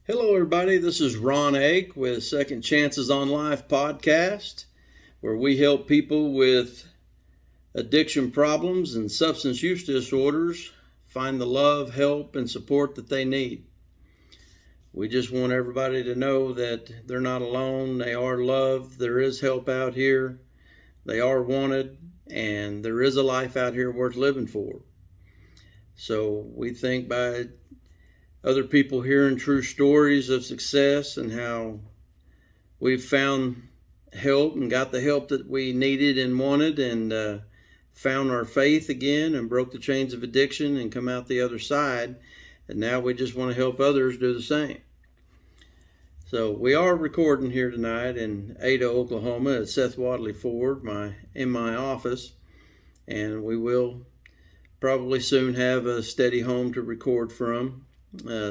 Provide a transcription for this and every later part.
Hello, everybody. This is Ron Ake with Second Chances on Life podcast, where we help people with addiction problems and substance use disorders find the love, help, and support that they need. We just want everybody to know that they're not alone. They are loved. There is help out here. They are wanted, and there is a life out here worth living for. So we think by other people hearing true stories of success and how we've found help and got the help that we needed and wanted and found our faith again and broke the chains of addiction and come out the other side. And now we just want to help others do the same. So we are recording here tonight in Ada, Oklahoma at Seth Wadley Ford in my office. And we will probably soon have a steady home to record from.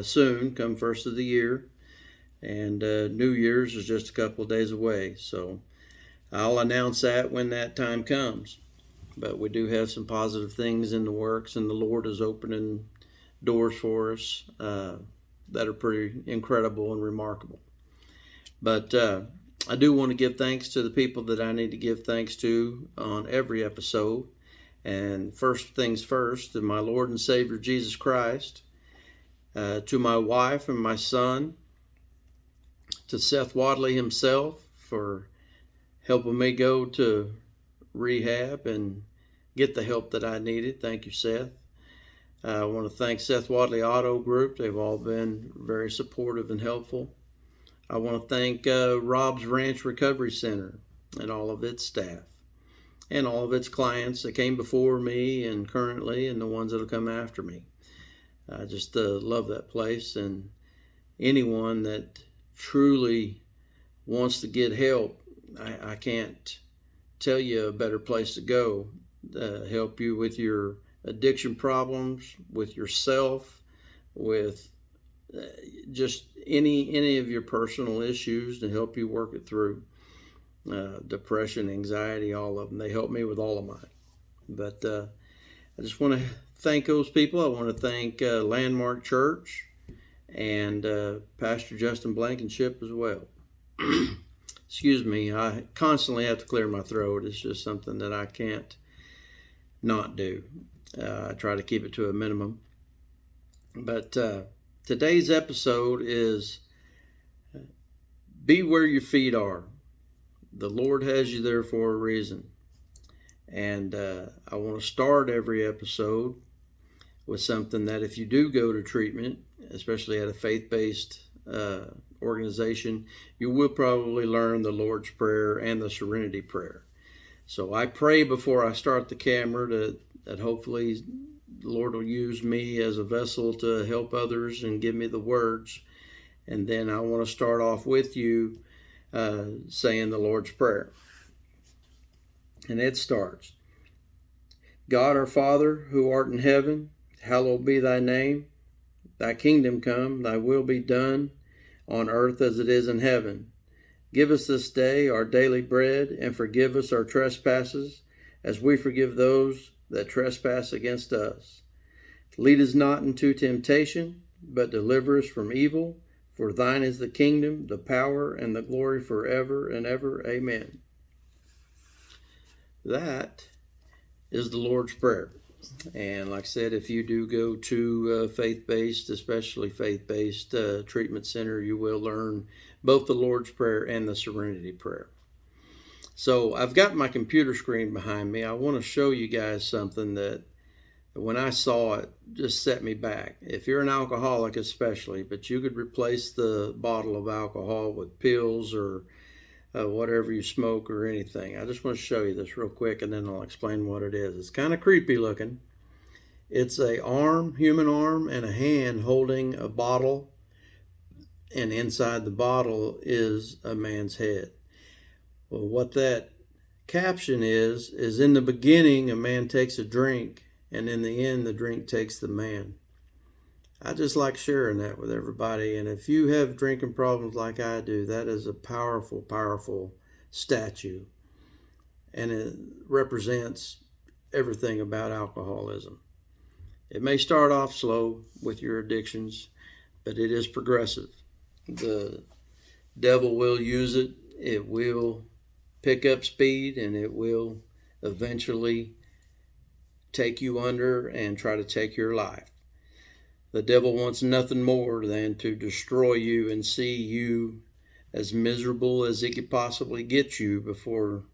Soon, come first of the year, and New Year's is just a couple of days away, so I'll announce that when that time comes. But we do have some positive things in the works, and the Lord is opening doors for us that are pretty incredible and remarkable. But I do want to give thanks to the people that I need to give thanks to on every episode. And first things first, to my Lord and Savior Jesus Christ, to my wife and my son, to Seth Wadley himself for helping me go to rehab and get the help that I needed. Thank you, Seth. I want to thank Seth Wadley Auto Group. They've all been very supportive and helpful. I want to thank Rob's Ranch Recovery Center and all of its staff and all of its clients that came before me and currently and the ones that will come after me. I just love that place, and anyone that truly wants to get help, I can't tell you a better place to go to help you with your addiction problems, with yourself, with just any of your personal issues to help you work it through. Depression, anxiety, all of them. They help me with all of mine. But I just want to thank those people. I want to thank Landmark Church and Pastor Justin Blankenship as well. Excuse me, I constantly have to clear my throat. It's just something that I can't not do. I try to keep it to a minimum. But today's episode is Be Where Your Feet Are. The Lord has you there for a reason. And I want to start every episode with something that if you do go to treatment, especially at a faith-based organization, you will probably learn the Lord's Prayer and the Serenity Prayer. So I pray before I start the camera that hopefully the Lord will use me as a vessel to help others and give me the words. And then I want to start off with you saying the Lord's Prayer. And it starts, God our Father, who art in heaven, hallowed be thy name. Thy kingdom come, thy will be done, on earth as it is in heaven. Give us this day our daily bread, and forgive us our trespasses, as we forgive those that trespass against us. Lead us not into temptation, but deliver us from evil. For thine is the kingdom, the power, and the glory forever and ever. Amen. That is the Lord's Prayer. And like I said, if you do go to faith-based, especially faith-based treatment center, you will learn both the Lord's Prayer and the Serenity Prayer. So I've got my computer screen behind me. I want to show you guys something that when I saw it just set me back. If you're an alcoholic especially, but you could replace the bottle of alcohol with pills or whatever you smoke or anything. I just want to show you this real quick and then I'll explain what it is. It's kind of creepy looking. It's a human arm and a hand holding a bottle, and inside the bottle is a man's head. Well, what that caption is in the beginning a man takes a drink, and in the end the drink takes the man. I just like sharing that with everybody. And if you have drinking problems like I do, that is a powerful, powerful statue. And it represents everything about alcoholism. It may start off slow with your addictions, but it is progressive. The devil will use it. It will pick up speed, and it will eventually take you under and try to take your life. The devil wants nothing more than to destroy you and see you as miserable as he could possibly get you before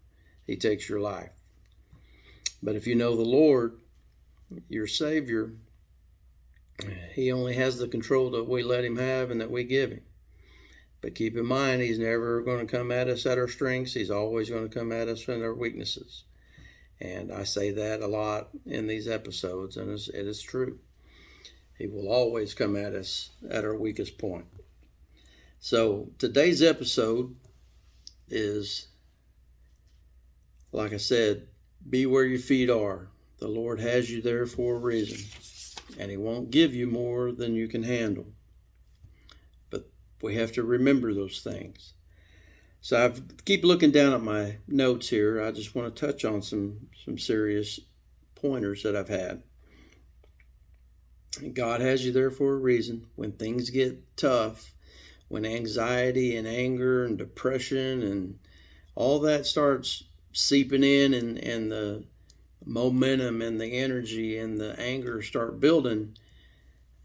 he takes your life. But if you know the Lord, your Savior, he only has the control that we let him have and that we give him. But keep in mind, he's never going to come at us at our strengths. He's always going to come at us in our weaknesses. And I say that a lot in these episodes, and it is true. He will always come at us at our weakest point. So today's episode is, like I said, be where your feet are. The Lord has you there for a reason, and he won't give you more than you can handle. But we have to remember those things. So I keep looking down at my notes here. I just want to touch on some serious pointers that I've had. God has you there for a reason. When things get tough, when anxiety and anger and depression and all that starts seeping in, and the momentum and the energy and the anger start building,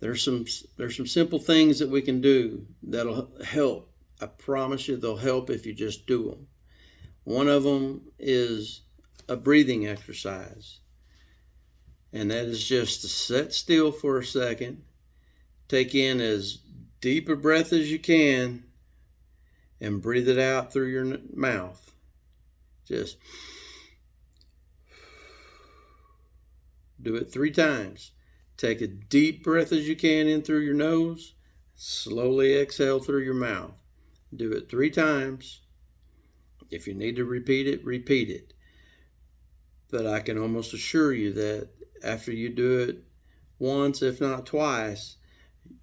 there's some simple things that we can do that'll help. I promise you they'll help if you just do them. One of them is a breathing exercise. And that is just to sit still for a second, take in as deep a breath as you can, and breathe it out through your mouth. Just do it 3 times. Take a deep breath as you can in through your nose, slowly exhale through your mouth. Do it 3 times. If you need to repeat it, repeat it. But I can almost assure you that after you do it once, if not twice,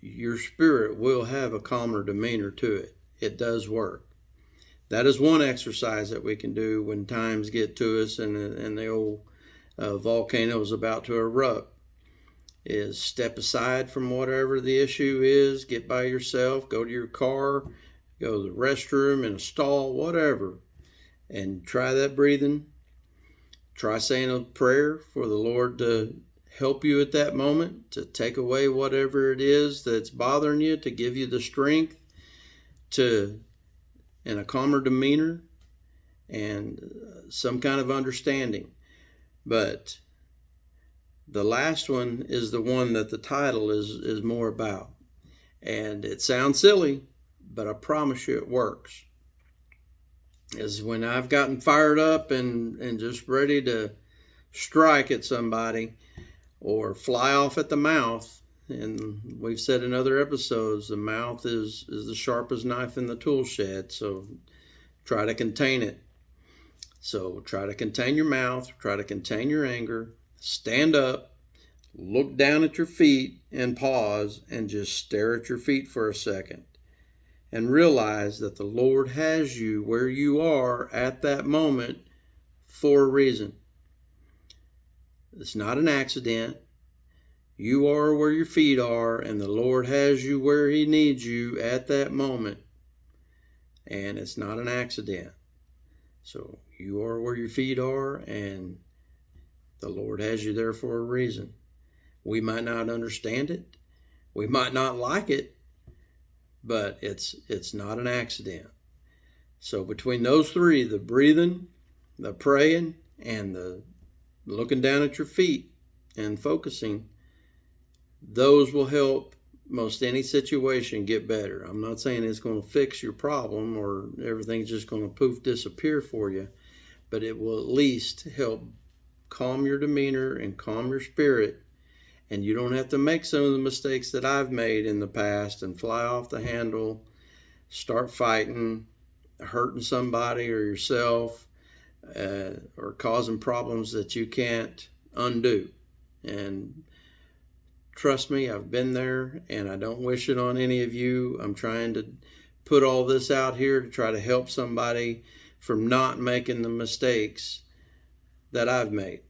your spirit will have a calmer demeanor to it. It does work. That is one exercise that we can do when times get to us and the old volcano is about to erupt, is step aside from whatever the issue is, get by yourself, go to your car, go to the restroom, in a stall, whatever, and try that breathing. Try saying a prayer for the Lord to help you at that moment, to take away whatever it is that's bothering you, to give you the strength to, and a calmer demeanor and some kind of understanding. But the last one is the one that the title is more about. And it sounds silly, but I promise you it works. Is when I've gotten fired up and just ready to strike at somebody or fly off at the mouth. And we've said in other episodes, the mouth is the sharpest knife in the tool shed. So try to contain it. So try to contain your mouth, try to contain your anger, stand up, look down at your feet and pause and just stare at your feet for a second. And realize that the Lord has you where you are at that moment for a reason. It's not an accident. You are where your feet are, and the Lord has you where he needs you at that moment. And it's not an accident. So you are where your feet are, and the Lord has you there for a reason. We might not understand it. We might not like it. But it's not an accident. So between those 3, the breathing, the praying, and the looking down at your feet and focusing, those will help most any situation get better. I'm not saying it's going to fix your problem or everything's just going to poof disappear for you, but it will at least help calm your demeanor and calm your spirit. And you don't have to make some of the mistakes that I've made in the past and fly off the handle, start fighting, hurting somebody or yourself, or causing problems that you can't undo. And trust me, I've been there, and I don't wish it on any of you. I'm trying to put all this out here to try to help somebody from not making the mistakes that I've made.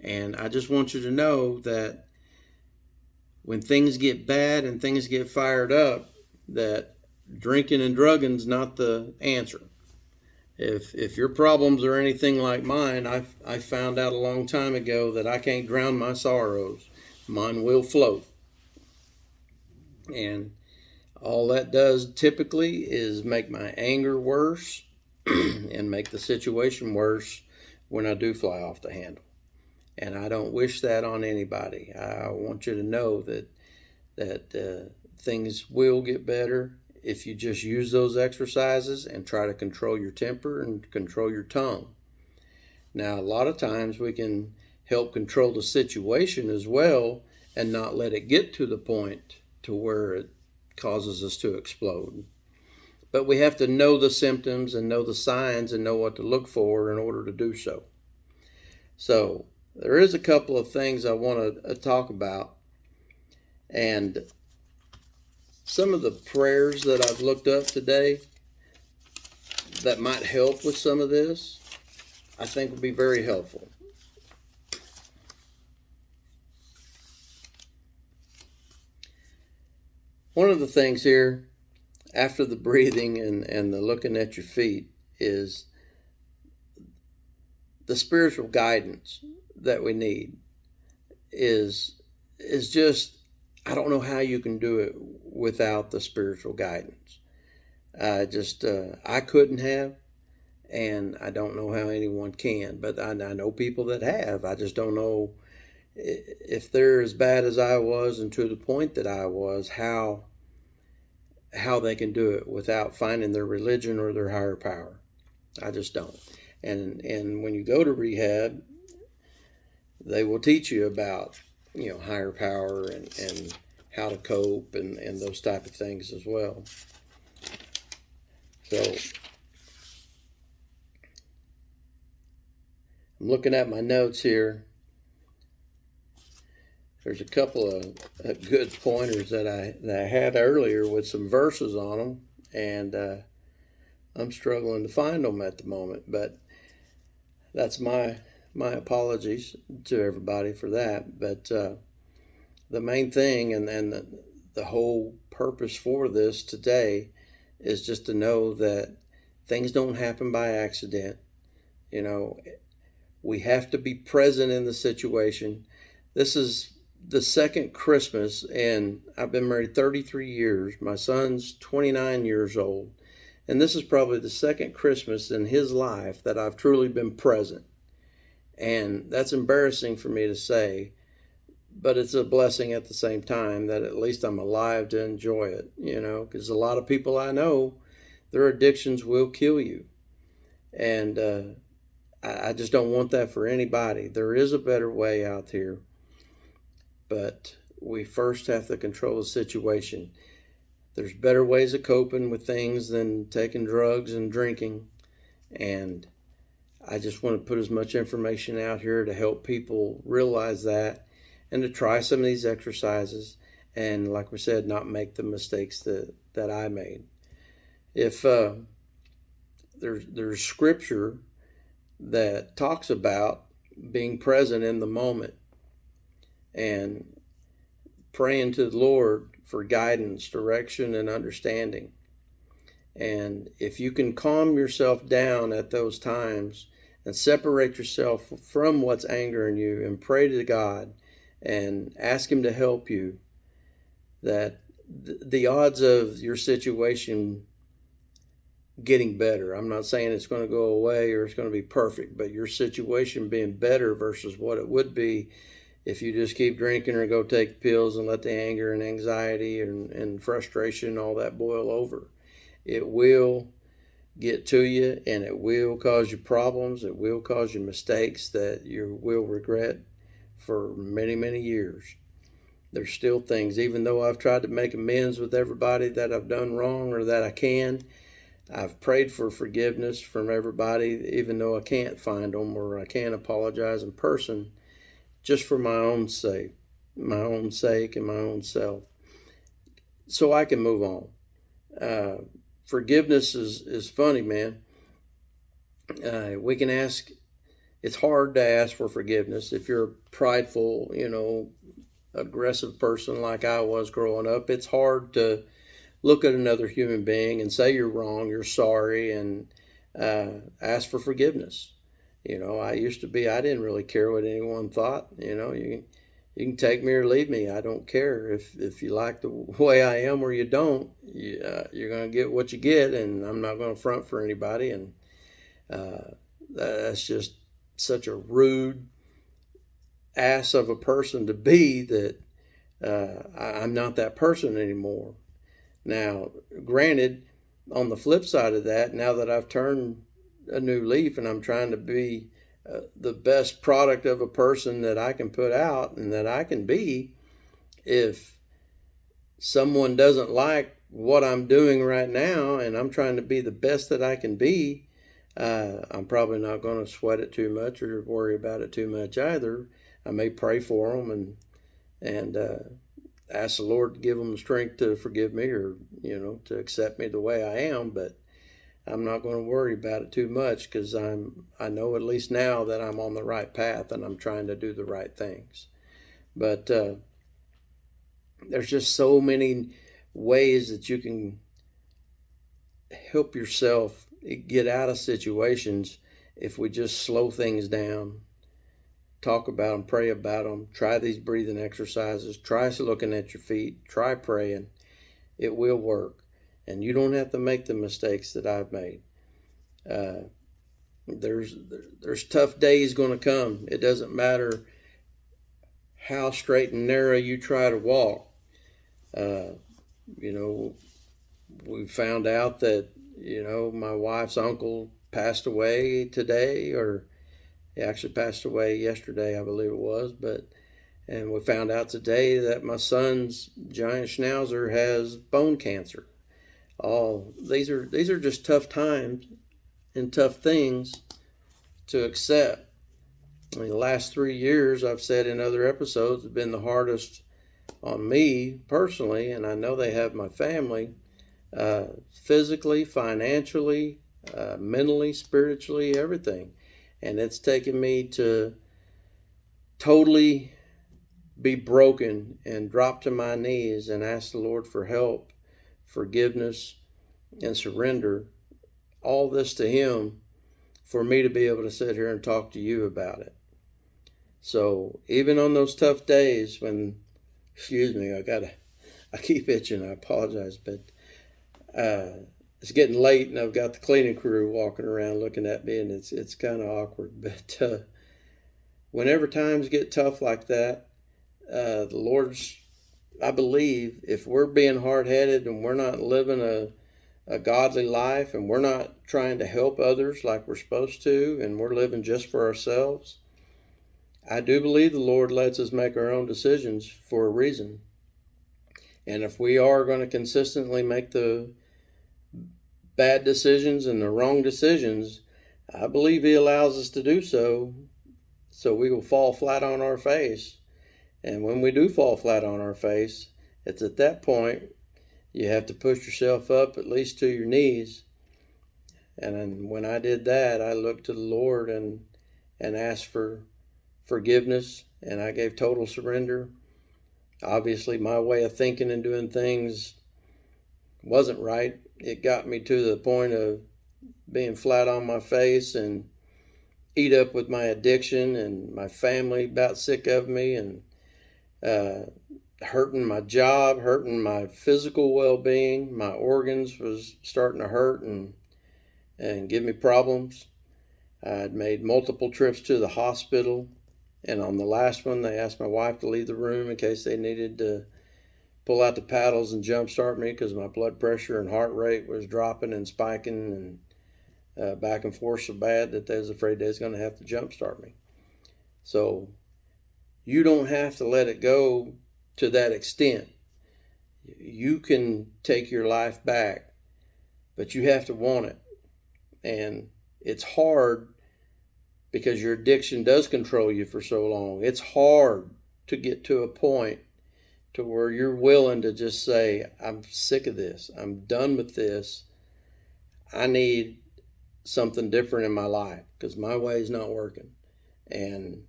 And I just want you to know that when things get bad and things get fired up, that drinking and drugging is not the answer. If your problems are anything like mine, I found out a long time ago that I can't drown my sorrows. Mine will float. And all that does typically is make my anger worse and make the situation worse when I do fly off the handle. And I don't wish that on anybody. I want you to know that things will get better if you just use those exercises and try to control your temper and control your tongue. Now, a lot of times we can help control the situation as well and not let it get to the point to where it causes us to explode. But we have to know the symptoms and know the signs and know what to look for in order to do so. So there is a couple of things I want to talk about. And some of the prayers that I've looked up today that might help with some of this, I think would be very helpful. One of the things here, after the breathing and the looking at your feet, is the spiritual guidance that we need is just, I don't know how you can do it without the spiritual guidance. I couldn't have, and I don't know how anyone can, but I know people that have. I just don't know if they're as bad as I was and to the point that I was, how they can do it without finding their religion or their higher power. I just don't. And when you go to rehab, they will teach you about, higher power and how to cope and those type of things as well. So I'm looking at my notes here. There's a couple of good pointers that I had earlier with some verses on them, and I'm struggling to find them at the moment, but that's my apologies to everybody for that. But the main thing and the whole purpose for this today is just to know that things don't happen by accident. We have to be present in the situation. This is the second Christmas, and I've been married 33 years. My son's 29 years old, and this is probably the second Christmas in his life that I've truly been present. And that's embarrassing for me to say, but it's a blessing at the same time that at least I'm alive to enjoy it, because a lot of people I know, their addictions will kill you. And I just don't want that for anybody. There is a better way out here, but we first have to control the situation. There's better ways of coping with things than taking drugs and drinking. And I just want to put as much information out here to help people realize that and to try some of these exercises. And like we said, not make the mistakes that I made. If there's scripture that talks about being present in the moment and praying to the Lord for guidance, direction, and understanding. And if you can calm yourself down at those times and separate yourself from what's angering you and pray to God and ask Him to help you, that the odds of your situation getting better, I'm not saying it's going to go away or it's going to be perfect, but your situation being better versus what it would be if you just keep drinking or go take pills and let the anger and anxiety and frustration and all that boil over. It will get to you, and it will cause you problems. It will cause you mistakes that you will regret for many, many years. There's still things, even though I've tried to make amends with everybody that I've done wrong or that I can, I've prayed for forgiveness from everybody, even though I can't find them or I can't apologize in person, just for my own sake and my own self, so I can move on. Forgiveness is funny, man. We can ask, it's hard to ask for forgiveness if you're a prideful, aggressive person like I was growing up. It's hard to look at another human being and say you're wrong, you're sorry, and ask for forgiveness. I used to be, I didn't really care what anyone thought. You can take me or leave me. I don't care. If you like the way I am or you don't, you're going to get what you get, and I'm not going to front for anybody. And that's just such a rude ass of a person to be that I'm not that person anymore. Now, granted, on the flip side of that, now that I've turned a new leaf and I'm trying to be the best product of a person that I can put out and that I can be, if someone doesn't like what I'm doing right now and I'm trying to be the best that I can be, I'm probably not going to sweat it too much or worry about it too much either. I may pray for them and ask the Lord to give them the strength to forgive me or, to accept me the way I am, but I'm not going to worry about it too much because I know at least now that I'm on the right path and I'm trying to do the right things. But there's just so many ways that you can help yourself get out of situations if we just slow things down, talk about them, pray about them, try these breathing exercises, try looking at your feet, try praying. It will work. And you don't have to make the mistakes that I've made. There's tough days going to come. It doesn't matter how straight and narrow you try to walk. We found out that, my wife's uncle passed away today, or he actually passed away yesterday, I believe it was. And we found out today that my son's giant schnauzer has bone cancer. These are just tough times and tough things to accept. I mean, the last 3 years, I've said in other episodes, have been the hardest on me personally, and I know they have my family, physically, financially, mentally, spiritually, everything. And it's taken me to totally be broken and drop to my knees and ask the Lord for help, forgiveness, and surrender all this to Him for me to be able to sit here and talk to you about it. So even on those tough days when, I keep itching, I apologize, but it's getting late and I've got the cleaning crew walking around looking at me, and it's kind of awkward. But whenever times get tough like that, the Lord's, I believe, if we're being hard-headed and we're not living a godly life and we're not trying to help others like we're supposed to, and we're living just for ourselves, I do believe the Lord lets us make our own decisions for a reason. And if we are going to consistently make the bad decisions and the wrong decisions, I believe He allows us to do so we will fall flat on our face. And when we do fall flat on our face, it's at that point you have to push yourself up at least to your knees. And then when I did that, I looked to the Lord and asked for forgiveness, and I gave total surrender. Obviously, my way of thinking and doing things wasn't right. It got me to the point of being flat on my face and eat up with my addiction, and my family about sick of me, and hurting my job, hurting my physical well-being. My organs was starting to hurt and give me problems. I'd made multiple trips to the hospital, and on the last one, they asked my wife to leave the room in case they needed to pull out the paddles and jumpstart me because my blood pressure and heart rate was dropping and spiking and back and forth so bad that they was afraid they was going to have to jumpstart me. So you don't have to let it go to that extent. You can take your life back, but you have to want it. And it's hard because your addiction does control you for so long. It's hard to get to a point to where you're willing to just say, I'm sick of this. I'm done with this. I need something different in my life because my way is not working. And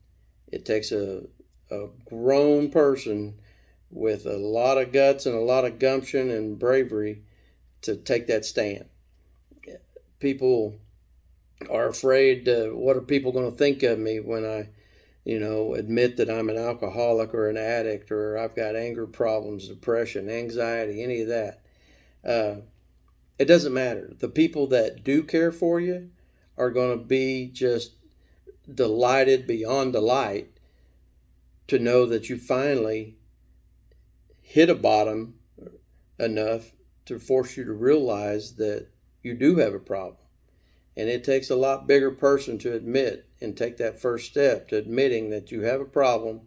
it takes a grown person with a lot of guts and a lot of gumption and bravery to take that stand. People are afraid, what are people going to think of me when I, admit that I'm an alcoholic or an addict, or I've got anger problems, depression, anxiety, any of that. It doesn't matter. The people that do care for you are going to be just delighted beyond delight to know that you finally hit a bottom enough to force you to realize that you do have a problem. And it takes a lot bigger person to admit and take that first step to admitting that you have a problem,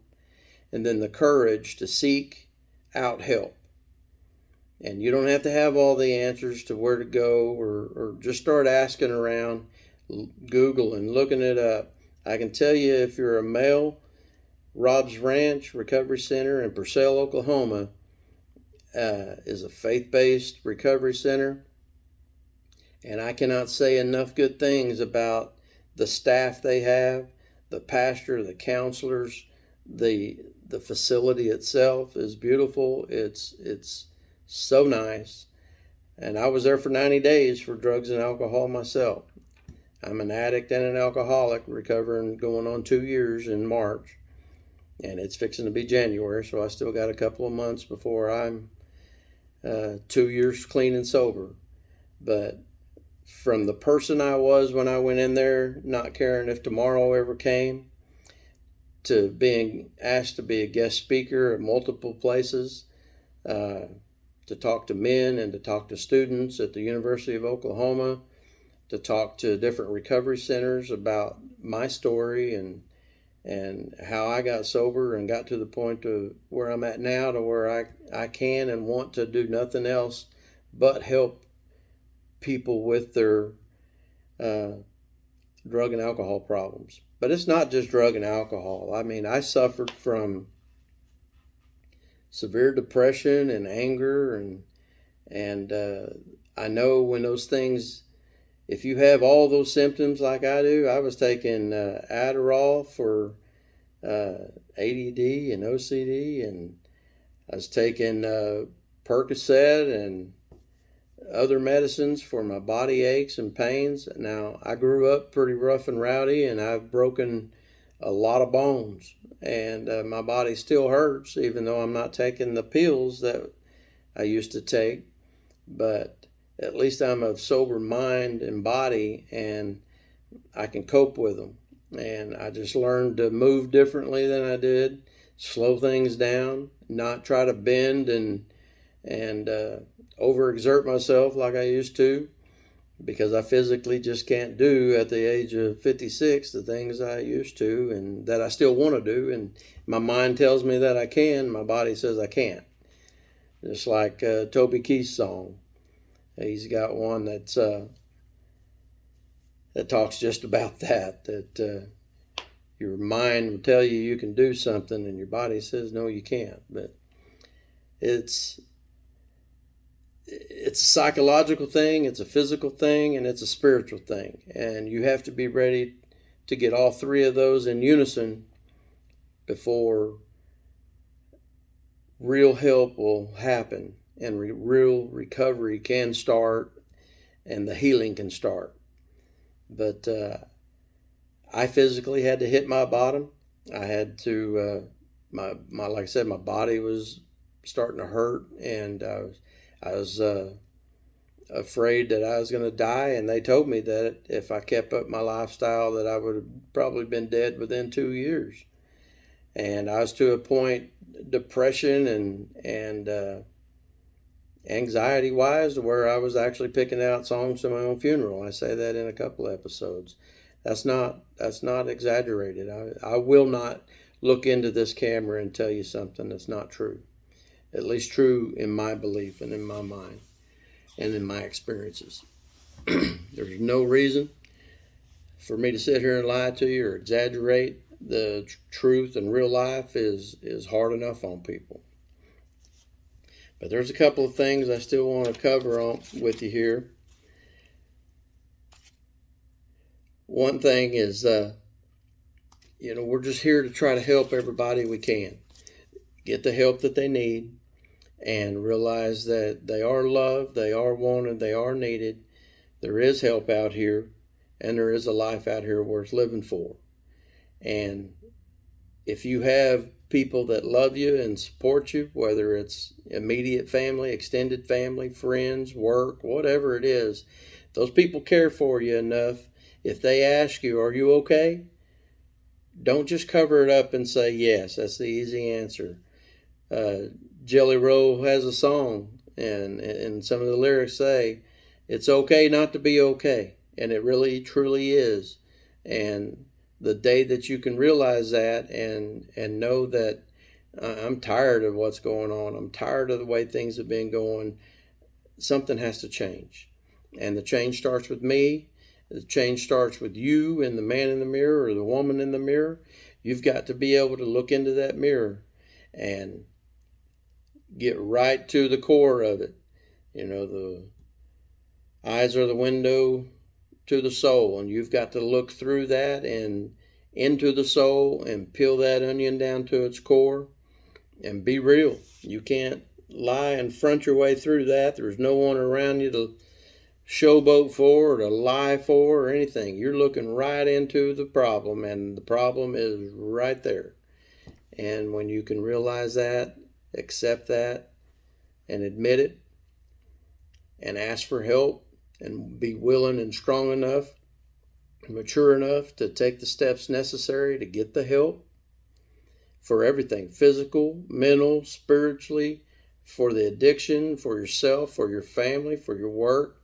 and then the courage to seek out help. And you don't have to have all the answers to where to go, or just start asking around, Googling, looking it up. I can tell you, if you're a male, Rob's Ranch Recovery Center in Purcell, Oklahoma, is a faith-based recovery center. And I cannot say enough good things about the staff they have, the pastor, the counselors, the facility itself is beautiful. It's so nice. And I was there for 90 days for drugs and alcohol myself. I'm an addict and an alcoholic, recovering, going on 2 years in March. And it's fixing to be January, so I still got a couple of months before I'm 2 years clean and sober. But from the person I was when I went in there, not caring if tomorrow ever came, to being asked to be a guest speaker at multiple places, to talk to men and to talk to students at the University of Oklahoma, to talk to different recovery centers about my story and how I got sober and got to the point of where I'm at now, to where I can and want to do nothing else but help people with their drug and alcohol problems. But it's not just drug and alcohol. I mean, I suffered from severe depression and anger, and I know when those things, if you have all those symptoms like I do. I was taking Adderall for ADD and OCD, and I was taking Percocet and other medicines for my body aches and pains. Now, I grew up pretty rough and rowdy, and I've broken a lot of bones, and my body still hurts, even though I'm not taking the pills that I used to take. But at least I'm of sober mind and body, and I can cope with them. And I just learned to move differently than I did, slow things down, not try to bend and overexert myself like I used to, because I physically just can't do at the age of 56 the things I used to and that I still want to do. And my mind tells me that I can, my body says I can't. Just like Toby Keith's song. He's got one that's that talks just about that your mind will tell you you can do something and your body says no, you can't. But it's a psychological thing, it's a physical thing, and it's a spiritual thing. And you have to be ready to get all three of those in unison before real help will happen and real recovery can start and the healing can start. But I physically had to hit my bottom. I had to, my like I said, my body was starting to hurt, and I was afraid that I was going to die, and they told me that if I kept up my lifestyle that I would have probably been dead within 2 years. And I was to a point, depression and anxiety-wise, where I was actually picking out songs to my own funeral. I say that in a couple of episodes. That's not exaggerated. I will not look into this camera and tell you something that's not true. At least true in my belief and in my mind and in my experiences. There's no reason for me to sit here and lie to you or exaggerate. The truth and real life is hard enough on people. But there's a couple of things I still want to cover on with you here. One thing is, we're just here to try to help everybody we can. Get the help that they need. and realize that they are loved, they are wanted, they are needed. There is help out here, and there is a life out here worth living for. And if you have people that love you and support you, whether it's immediate family, extended family, friends, work, whatever it is, those people care for you enough. If they ask you, are you okay? Don't just cover it up and say yes. That's the easy answer. Jelly Roll has a song, and some of the lyrics say, it's okay not to be okay. And it really, truly is. And the day that you can realize that and know that I'm tired of what's going on, I'm tired of the way things have been going, something has to change. And the change starts with me. The change starts with you and the man in the mirror or the woman in the mirror. You've got to be able to look into that mirror and get right to the core of it. You know, the eyes are the window to the soul, and you've got to look through that and into the soul and peel that onion down to its core and be real. You can't lie and front your way through that. There's no one around you to showboat for or to lie for or anything. You're looking right into the problem, and the problem is right there. And when you can realize that, accept that, and admit it, and ask for help, and be willing and strong enough, mature enough to take the steps necessary to get the help for everything, physical, mental, spiritually, for the addiction, for yourself, for your family, for your work,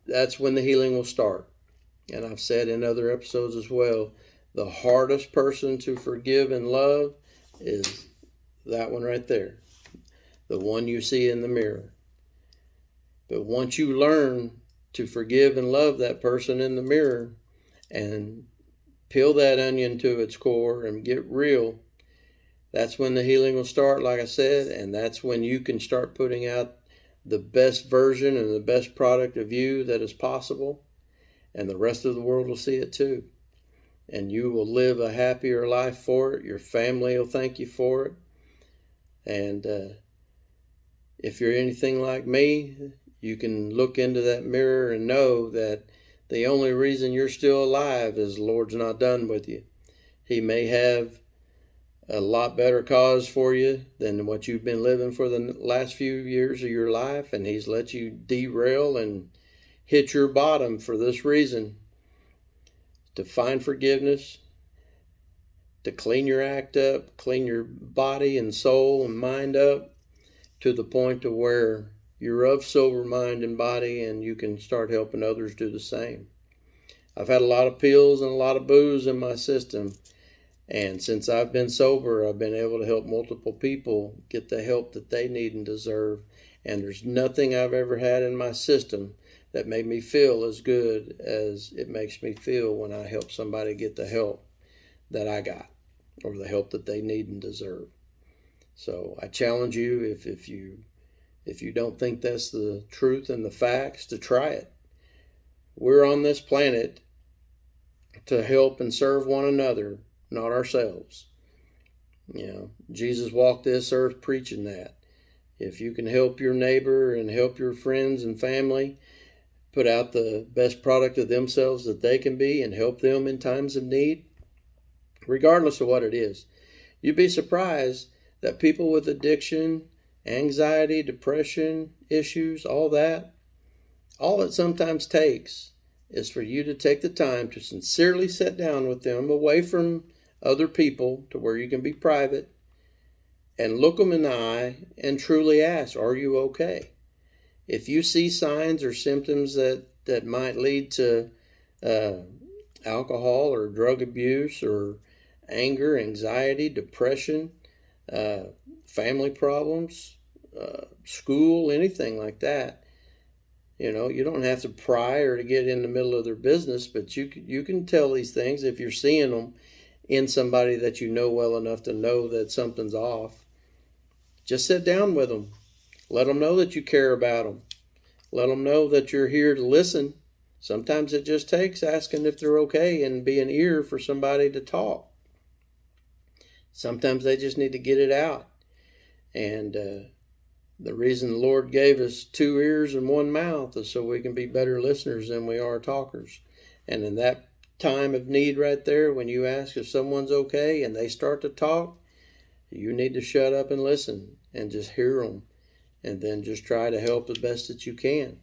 that's when the healing will start. And I've said in other episodes as well, the hardest person to forgive and love is that one right there, the one you see in the mirror. But once you learn to forgive and love that person in the mirror and peel that onion to its core and get real, that's when the healing will start, like I said, and that's when you can start putting out the best version and the best product of you that is possible, and the rest of the world will see it too. And you will live a happier life for it. Your family will thank you for it. And if you're anything like me, you can look into that mirror and know that the only reason you're still alive is the Lord's not done with you. He may have a lot better cause for you than what you've been living for the last few years of your life, and He's let you derail and hit your bottom for this reason: to find forgiveness, to clean your act up, clean your body and soul and mind up to the point to where you're of sober mind and body, and you can start helping others do the same. I've had a lot of pills and a lot of booze in my system, and since I've been sober, I've been able to help multiple people get the help that they need and deserve. And there's nothing I've ever had in my system that made me feel as good as it makes me feel when I help somebody get the help that I got, or the help that they need and deserve. So I challenge you, if you don't think that's the truth and the facts, to try it. We're on this planet to help and serve one another, not ourselves. You know, Jesus walked this earth preaching that. If you can help your neighbor and help your friends and family put out the best product of themselves that they can be and help them in times of need, regardless of what it is, you'd be surprised that people with addiction, anxiety, depression issues, all it sometimes takes is for you to take the time to sincerely sit down with them away from other people to where you can be private and look them in the eye and truly ask, are you okay? If you see signs or symptoms that might lead to alcohol or drug abuse or anger, anxiety, depression, family problems, school, anything like that, you know, you don't have to pry or to get in the middle of their business, but you can tell these things if you're seeing them in somebody that you know well enough to know that something's off. Just sit down with them. Let them know that you care about them. Let them know that you're here to listen. Sometimes it just takes asking if they're okay and be an ear for somebody to talk. Sometimes they just need to get it out. And the reason the Lord gave us 2 ears and 1 mouth is so we can be better listeners than we are talkers. And in that time of need right there, when you ask if someone's okay and they start to talk, you need to shut up and listen and just hear them, and then just try to help the best that you can.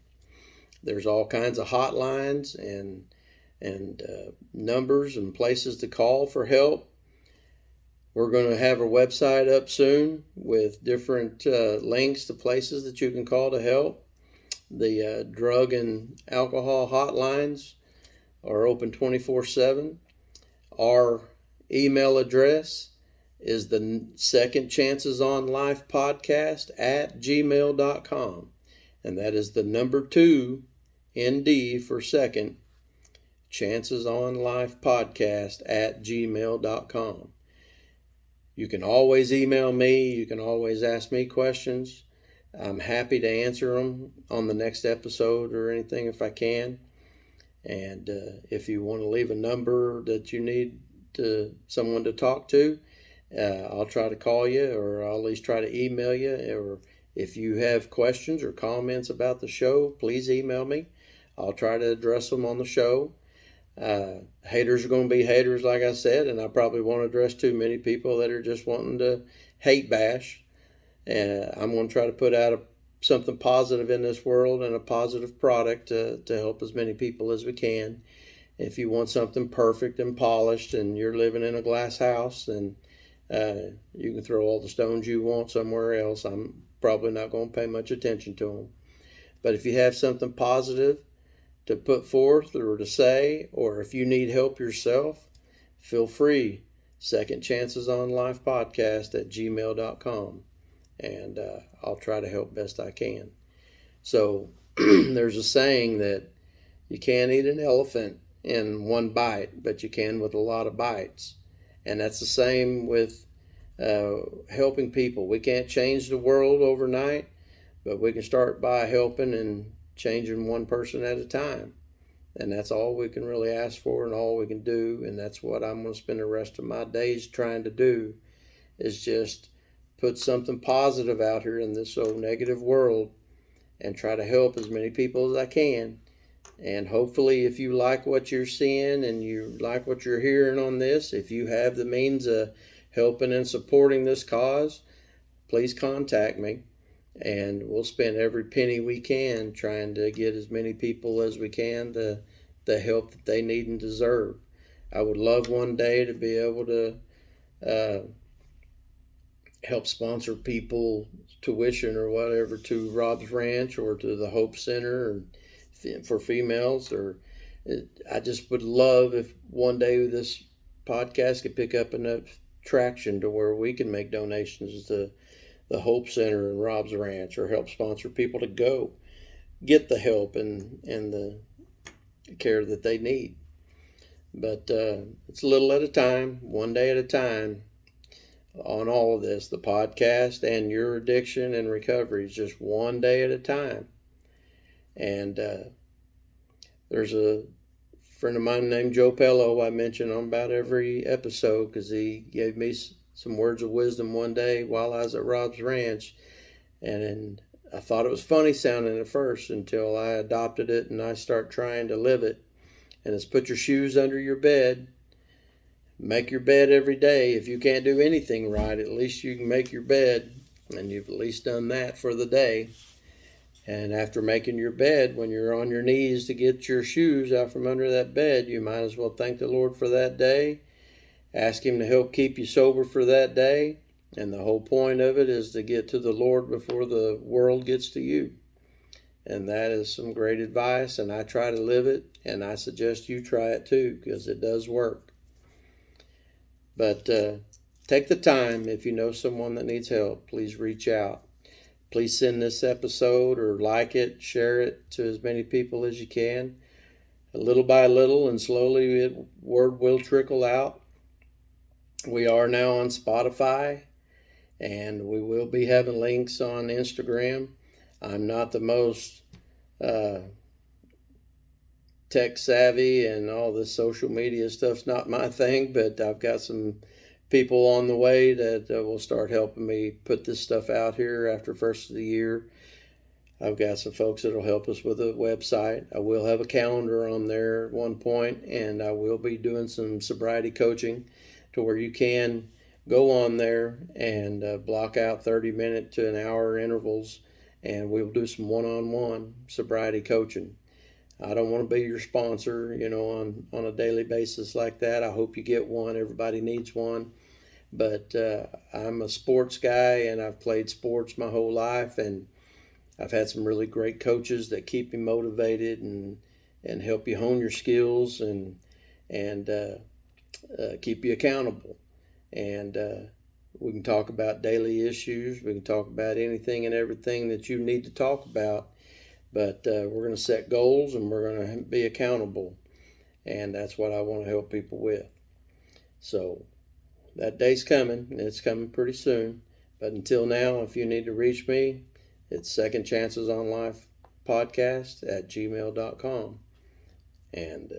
There's all kinds of hotlines and numbers and places to call for help. We're going to have a website up soon with different links to places that you can call to help. The drug and alcohol hotlines are open 24/7. Our email address is the Second Chances on Life podcast at gmail.com. And that is the number 2 ND for second, Chances on Life podcast at gmail.com. You can always email me. You can always ask me questions. I'm happy to answer them on the next episode or anything if I can. And if you want to leave a number that you need someone to talk to, I'll try to call you, or I'll at least try to email you. Or if you have questions or comments about the show, please email me. I'll try to address them on the show. Haters are going to be haters, like I said, and I probably won't address too many people that are just wanting to hate bash. I'm going to try to put out something positive in this world and a positive product to help as many people as we can. If you want something perfect and polished and you're living in a glass house, then you can throw all the stones you want somewhere else. I'm probably not going to pay much attention to them. But if you have something positive to put forth or to say, or if you need help yourself, feel free. Second Chances on Life podcast at gmail.com. And I'll try to help best I can. So there's a saying that you can't eat an elephant in one bite, but you can with a lot of bites. And that's the same with helping people. We can't change the world overnight, but we can start by helping and changing one person at a time. And that's all we can really ask for and all we can do. And that's what I'm going to spend the rest of my days trying to do, is just put something positive out here in this so negative world and try to help as many people as I can. And hopefully, if you like what you're seeing and you like what you're hearing on this, if you have the means of helping and supporting this cause, please contact me. And we'll spend every penny we can trying to get as many people as we can the help that they need and deserve. I would love one day to be able to help sponsor people tuition or whatever to Rob's Ranch or to the Hope Center for females. I just would love if one day this podcast could pick up enough traction to where we can make donations to the Hope Center and Rob's Ranch, or help sponsor people to go get the help and the care that they need. But it's a little at a time, one day at a time on all of this. The podcast and your addiction and recovery is just one day at a time. And there's a friend of mine named Joe Pello I mention on about every episode, because he gave me some words of wisdom one day while I was at Rob's Ranch, and I thought it was funny sounding at first until I adopted it and I start trying to live it. And it's put your shoes under your bed. Make your bed every day. If you can't do anything right, at least you can make your bed, and you've at least done that for the day. And after making your bed, when you're on your knees to get your shoes out from under that bed, you might as well thank the Lord for that day. Ask Him to help keep you sober for that day. And the whole point of it is to get to the Lord before the world gets to you. And that is some great advice, and I try to live it, and I suggest you try it too, because it does work. But take the time. If you know someone that needs help, please reach out. Please send this episode or like it, share it to as many people as you can. Little by little and slowly, word will trickle out. We are now on Spotify, and we will be having links on Instagram. I'm not the most tech savvy, and all this social media stuff's not my thing, but I've got some people on the way that will start helping me put this stuff out here after first of the year. I've got some folks that will help us with a website. I will have a calendar on there at one point, and I will be doing some sobriety coaching to where you can go on there and block out 30-minute to an hour intervals, and we'll do some one-on-one sobriety coaching. I don't want to be your sponsor, on a daily basis like that. I hope you get one. Everybody needs one. But I'm a sports guy, and I've played sports my whole life, and I've had some really great coaches that keep me motivated and help you hone your skills and keep you accountable. And we can talk about daily issues. We can talk about anything and everything that you need to talk about. But we're going to set goals, and we're going to be accountable. And that's what I want to help people with. So that day's coming, and it's coming pretty soon. But until now, if you need to reach me, it's Second Chances on Life podcast at gmail.com. And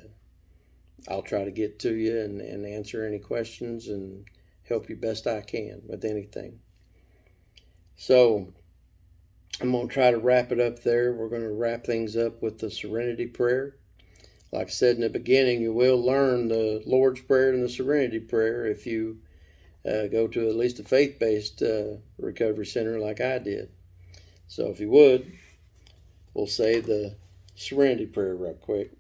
I'll try to get to you and answer any questions and help you best I can with anything. So I'm going to try to wrap it up there. We're going to wrap things up with the Serenity prayer. Like I said in the beginning, you will learn the Lord's Prayer and the Serenity prayer if you go to at least a faith-based recovery center like I did. So if you would, we'll say the Serenity prayer right quick.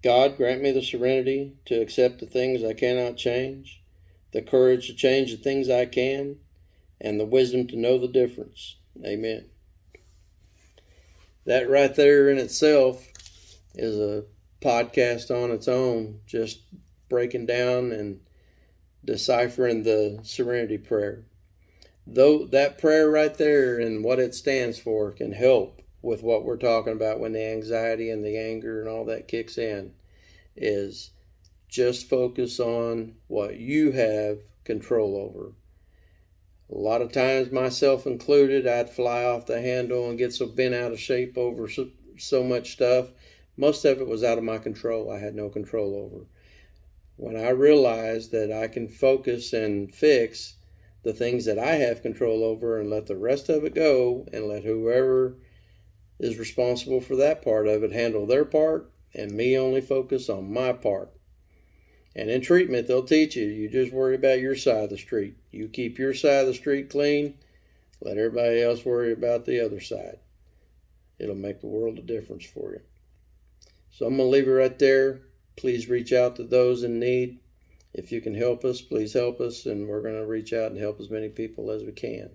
God, grant me the serenity to accept the things I cannot change, the courage to change the things I can, and the wisdom to know the difference. Amen. That right there in itself is a podcast on its own, just breaking down and deciphering the Serenity prayer. Though that prayer right there and what it stands for can help with what we're talking about when the anxiety and the anger and all that kicks in, is just focus on what you have control over. A lot of times, myself included, I'd fly off the handle and get so bent out of shape over so much stuff. Most of it was out of my control. I had no control over. When I realized that I can focus and fix the things that I have control over and let the rest of it go, and let whoever is responsible for that part of it handle their part, and me only focus on my part. And in treatment, they'll teach you just worry about your side of the street. You keep your side of the street clean, let everybody else worry about the other side. It'll make the world of difference for you. So I'm going to leave it right there. Please reach out to those in need. If you can help us, please help us, and we're going to reach out and help as many people as we can.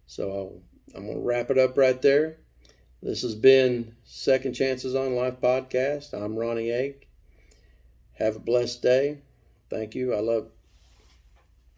So I'm going to wrap it up right there. This has been Second Chances on Life podcast. I'm Ronnie Ake. Have a blessed day. Thank you. I love